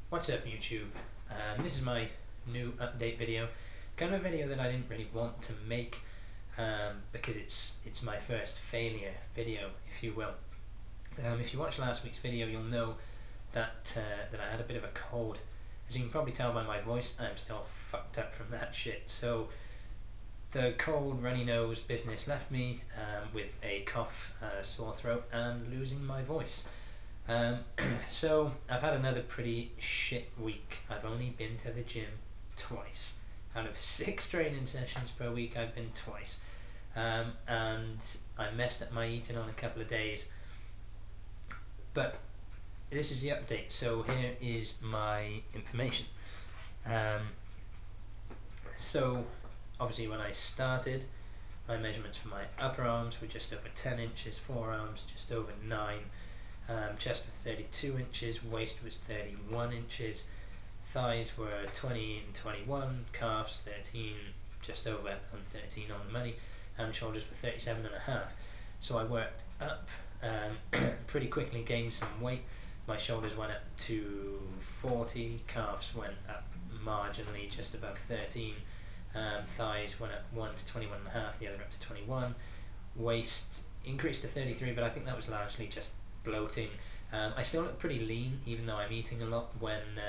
What's up YouTube? This is my new update video. Kind of a video that I didn't really want to make because it's my first failure video, if you will. If you watched last week's video, you'll know that that I had a bit of a cold. As you can probably tell by my voice, I'm still fucked up from that shit. So the cold, runny nose business left me with a cough, sore throat, and losing my voice. So I've had another pretty shit week. I've only been to the gym twice. Out of 6 training sessions per week, I've been twice. And I messed up my eating on a couple of days. But this is the update, so here is my information. So obviously when I started, my measurements for my upper arms were just over 10 inches, forearms just over 9, chest was 32 inches, waist was 31 inches, thighs were 20 and 21, calves 13, just over and 13 on the money, and shoulders were 37 and a half. So I worked up pretty quickly, gained some weight. My shoulders went up to 40, calves went up marginally, just above 13, thighs went up 1 to 21 and a half, the other up to 21. Waist increased to 33, but I think that was largely just bloating. I still look pretty lean, even though I'm eating a lot when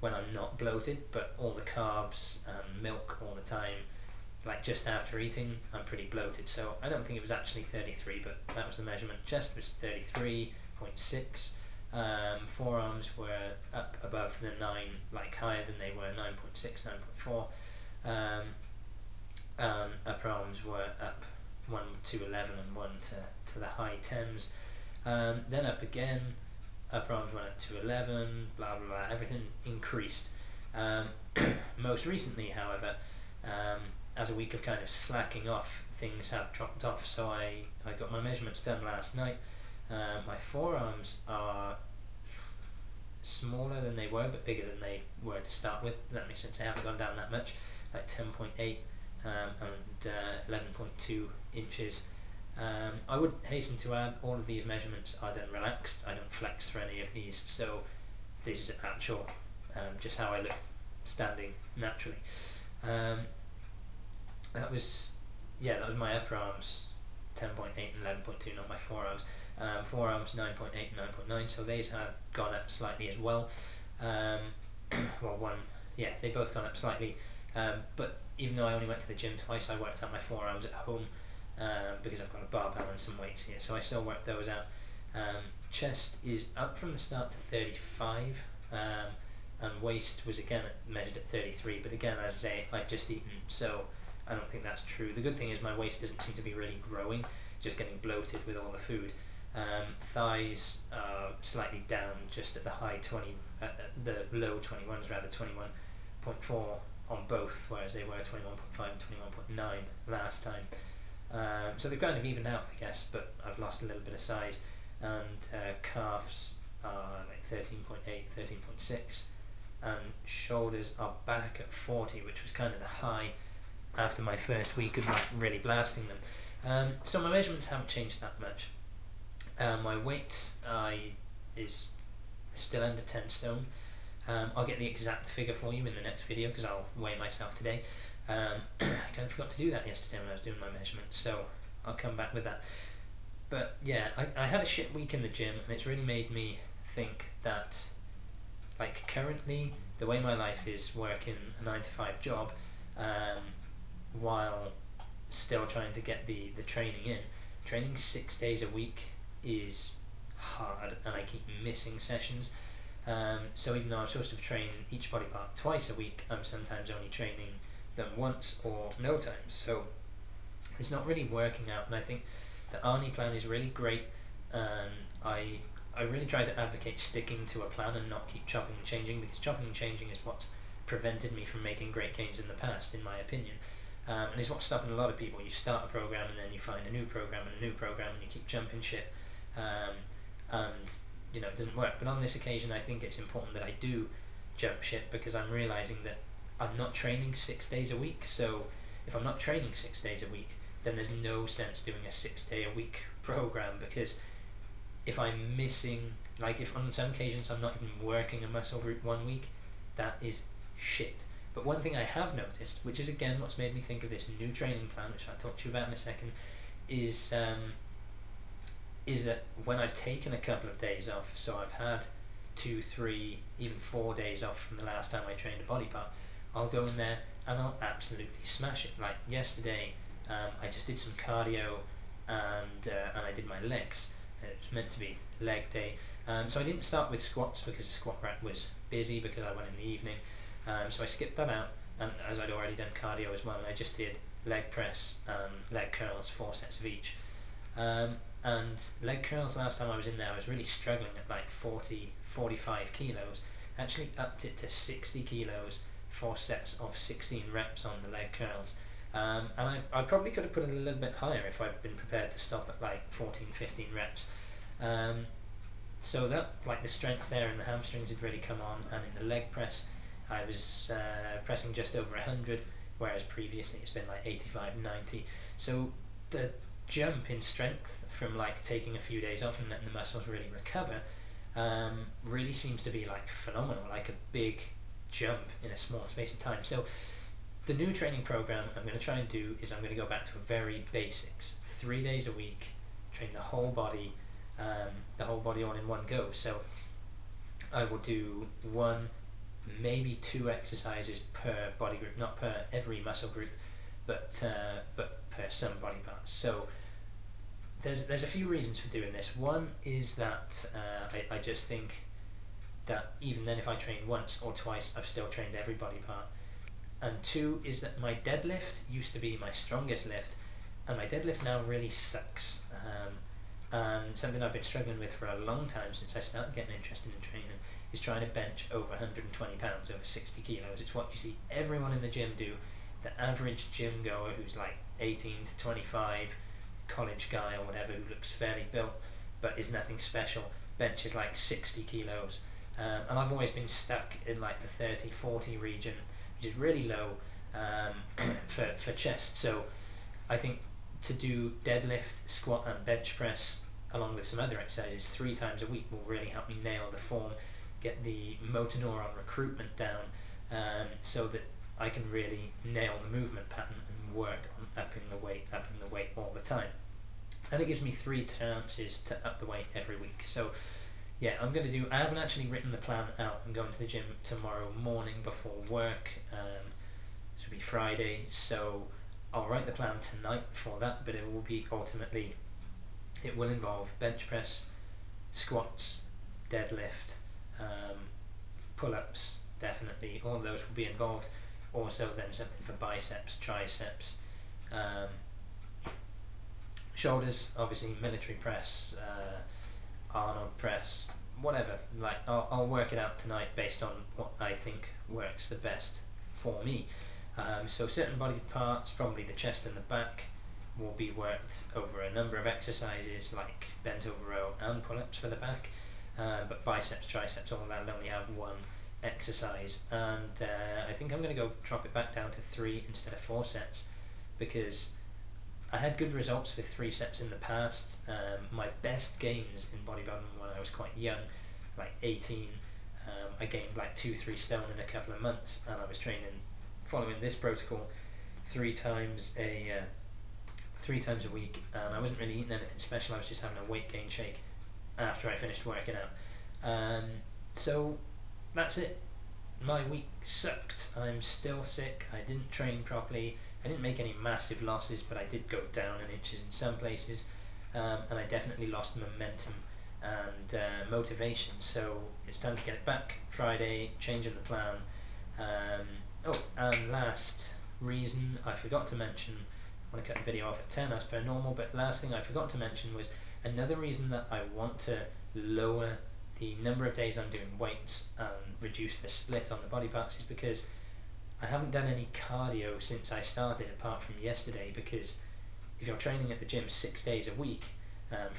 I'm not bloated, but all the carbs and milk all the time, like just after eating, I'm pretty bloated. So I don't think it was actually 33, but that was the measurement. Chest was 33.6. Forearms were up above the 9, like higher than they were, 9.6, 9.4. Upper arms were up 1 to 11 and 1 to the high 10s. Then up again, upper arms went up to 11, blah blah blah, everything increased. Most recently, however, as a week of kind of slacking off, things have dropped off. So I got my measurements done last night. My forearms are smaller than they were, but bigger than they were to start with. That makes sense. They haven't gone down that much, like 10.8 and 11.2 inches. I would hasten to add, all of these measurements are then relaxed. I don't flex for any of these, so this is actual, just how I look standing naturally. That was my upper arms, 10.8 and 11.2, not my forearms. Forearms 9.8 and 9.9, so these have gone up slightly as well. They've both gone up slightly. But even though I only went to the gym twice, I worked out my forearms at home because I've got a barbell and some weights here, so I still worked those out. Chest is up from the start to 35, and waist was again measured at 33, but again, as I say, I'd just eaten, so I don't think that's true. The good thing is my waist doesn't seem to be really growing, just getting bloated with all the food. Thighs are slightly down, just at the the low 21s, rather 21.4 on both, whereas they were 21.5 and 21.9 last time. So they've kind of evened out, I guess, but I've lost a little bit of size. And calves are like 13.8, 13.6, and shoulders are back at 40, which was kind of the high after my first week of not really blasting them. So my measurements haven't changed that much. My weight is still under 10 stone. I'll get the exact figure for you in the next video because I'll weigh myself today. I kind of forgot to do that yesterday when I was doing my measurements, so I'll come back with that. But yeah, I had a shit week in the gym, and it's really made me think that, like, currently the way my life is, working a 9 to 5 job while still trying to get the training in. Training 6 days a week is hard, and I keep missing sessions. So even though I'm supposed to train each body part twice a week, I'm sometimes only training them once or no times. So it's not really working out, and I think the Arnie plan is really great, and I really try to advocate sticking to a plan and not keep chopping and changing, because chopping and changing is what's prevented me from making great gains in the past, in my opinion. And it's what's stopping a lot of people. You start a program and then you find a new program and a new program and you keep jumping ship, and it doesn't work. But on this occasion, I think it's important that I do jump ship, because I'm realizing that I'm not training 6 days a week. So if I'm not training 6 days a week, then there's no sense doing a 6 day a week program, because if I'm missing, like if on some occasions I'm not even working a muscle group 1 week, that is shit. But one thing I have noticed, which is again what's made me think of this new training plan, which I'll talk to you about in a second, is that when I've taken a couple of days off, so I've had 2, 3, even 4 days off from the last time I trained a body part, I'll go in there and I'll absolutely smash it. Like yesterday, I just did some cardio and I did my legs. It's meant to be leg day. So I didn't start with squats because the squat rack was busy because I went in the evening. So I skipped that out, and as I'd already done cardio as well, and I just did leg press and leg curls, 4 sets of each. And leg curls, last time I was in there I was really struggling at like 40, 45 kilos. Actually upped it to 60 kilos, 4 sets of 16 reps on the leg curls. And I probably could have put it a little bit higher if I'd been prepared to stop at like 14, 15 reps. So that, like the strength there in the hamstrings had really come on, and in the leg press I was pressing just over 100, whereas previously it's been like 85, 90. So the jump in strength from like taking a few days off and letting the muscles really recover really seems to be like phenomenal, like a big jump in a small space of time. So the new training program I'm going to try and do is I'm going to go back to very basics, 3 days a week, train the whole body all in one go. So I will do 1, maybe 2 exercises per body group, not per every muscle group, but per some body parts. So there's a few reasons for doing this. One is that I just think that even then, if I train once or twice, I've still trained every body part. And 2 is that my deadlift used to be my strongest lift, and my deadlift now really sucks. And something I've been struggling with for a long time since I started getting interested in training is trying to bench over 120 pounds, over 60 kilos. It's what you see everyone in the gym do. The average gym goer who's like 18 to 25, college guy or whatever, who looks fairly built but is nothing special, benches like 60 kilos. And I've always been stuck in like the 30, 40 region, which is really low for chest. So I think to do deadlift, squat and bench press along with some other exercises 3 times a week will really help me nail the form, get the motor neuron recruitment down, so that I can really nail the movement pattern and work on upping the weight all the time. And it gives me 3 chances to up the weight every week. So yeah, I haven't actually written the plan out. I'm going to the gym tomorrow morning before work. This will be Friday, so I'll write the plan tonight for that, but it will involve bench press, squats, deadlift, pull-ups, definitely, all of those will be involved. Also then something for biceps, triceps, shoulders, obviously military press, Arnold press, whatever. Like I'll work it out tonight based on what I think works the best for me. So certain body parts, probably the chest and the back, will be worked over a number of exercises like bent over row and pull-ups for the back, but biceps, triceps, all that will only have 1 exercise, and I think I'm going to go drop it back down to 3 instead of 4 sets, because I had good results with 3 sets in the past. My best gains in bodybuilding when I was quite young, like 18, I gained like 2-3 stone in a couple of months, and I was training, following this protocol, 3 times a week, and I wasn't really eating anything special. I was just having a weight gain shake after I finished working out. So that's it. My week sucked. I'm still sick. I didn't train properly. I didn't make any massive losses, but I did go down in inches in some places, and I definitely lost momentum and motivation. So it's time to get it back. Friday, change of the plan. And last reason I forgot to mention, I want to cut the video off at 10 as per normal, but last thing I forgot to mention was another reason that I want to lower the number of days I'm doing weights and reduce the split on the body parts is because I haven't done any cardio since I started, apart from yesterday, because if you're training at the gym 6 days a week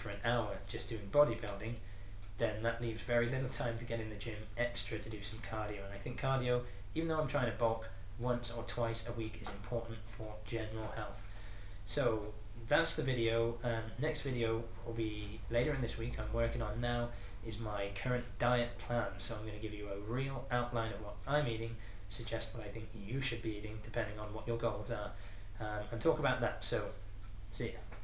for an hour just doing bodybuilding, then that leaves very little time to get in the gym extra to do some cardio. And I think cardio, even though I'm trying to bulk, once or twice a week is important for general health. So that's the video. Next video will be later in this week. I'm working on now is my current diet plan, so I'm going to give you a real outline of what I'm eating, suggest what I think you should be eating depending on what your goals are, and talk about that. So see ya.